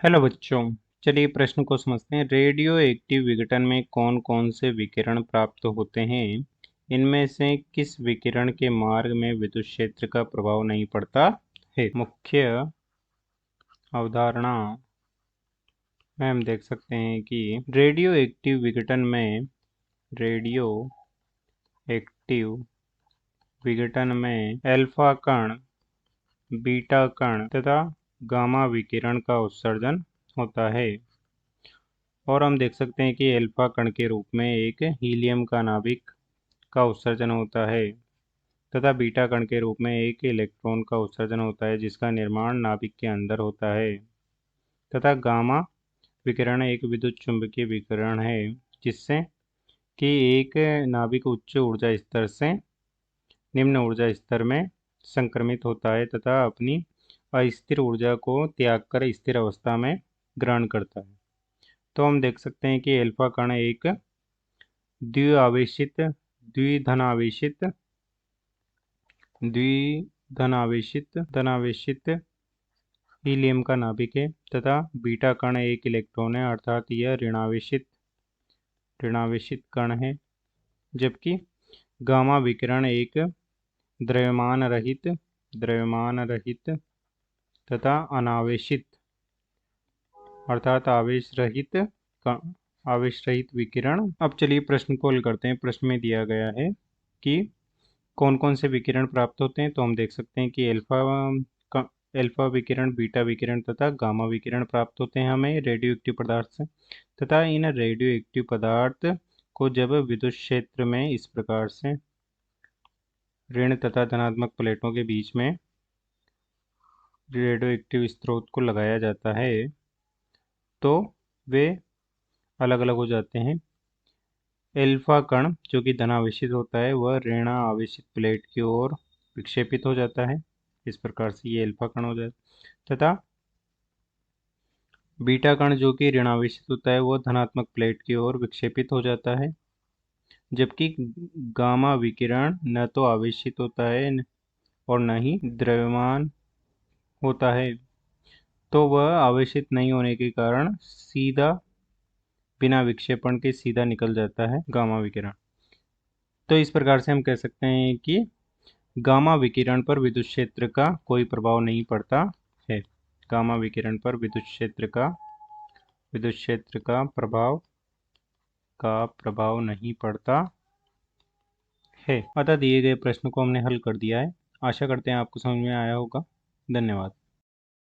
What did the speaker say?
Hello बच्चों। चलिए प्रश्न को समझते हैं। रेडियो एक्टिव विघटन में कौन कौन से विकिरण प्राप्त होते हैं? इनमें से किस विकिरण के मार्ग में विद्युत क्षेत्र का प्रभाव नहीं पड़ता है? मुख्य अवधारणा में हम देख सकते हैं कि रेडियो एक्टिव विघटन में अल्फा कण, बीटा कण तथा गामा विकिरण का उत्सर्जन होता है। और हम देख सकते हैं कि अल्फा कण के रूप में एक हीलियम का नाभिक का उत्सर्जन होता है तथा बीटा कण के रूप में एक इलेक्ट्रॉन का उत्सर्जन होता है जिसका निर्माण नाभिक के अंदर होता है। तथा गामा विकिरण एक विद्युत चुंबकीय विकिरण है जिससे कि एक नाभिक उच्च ऊर्जा स्तर से निम्न ऊर्जा स्तर में संक्रमित होता है तथा अपनी अस्थिर ऊर्जा को त्याग कर स्थिर अवस्था में ग्रहण करता है। तो हम देख सकते हैं कि अल्फा कण एक द्विआवेशित द्विधनावेशित धनावेशित हीलियम का नाभिक है तथा बीटा कण एक इलेक्ट्रॉन है अर्थात यह ऋणावेशित कण है। जबकि गामा विकिरण एक द्रव्यमान रहित तथा अनावेशित अर्थात आवेश रहित विकिरण। अब चलिए प्रश्न को हल करते हैं। प्रश्न में दिया गया है कि कौन कौन से विकिरण प्राप्त होते हैं। तो हम देख सकते हैं कि अल्फा विकिरण, बीटा विकिरण तथा गामा विकिरण प्राप्त होते हैं हमें रेडियो एक्टिव पदार्थ से। तथा इन रेडियो एक्टिव पदार्थ को जब विद्युत क्षेत्र में इस प्रकार से ऋण तथा धनात्मक प्लेटों के बीच में रेडियो एक्टिव स्रोत को लगाया जाता है तो वे अलग अलग हो जाते हैं। अल्फा कण जो कि धनावेशित होता है वह ऋण आवेशित प्लेट की ओर विक्षेपित हो जाता है। इस प्रकार से ये अल्फा कण हो जाता है। तथा बीटा कण जो कि ऋणावेशित होता है वह धनात्मक प्लेट की ओर विक्षेपित हो जाता है। जबकि गामा विकिरण न तो आवेशित होता है और न ही द्रव्यमान होता है, तो वह आवेशित नहीं होने के कारण सीधा बिना विक्षेपण के सीधा निकल जाता है गामा विकिरण। तो इस प्रकार से हम कह सकते हैं कि गामा विकिरण पर विद्युत क्षेत्र का कोई प्रभाव नहीं पड़ता है। गामा विकिरण पर विद्युत क्षेत्र का प्रभाव नहीं पड़ता है। अतः दिए गए प्रश्न को हमने हल कर दिया है। आशा करते हैं आपको समझ में आया होगा। धन्यवाद।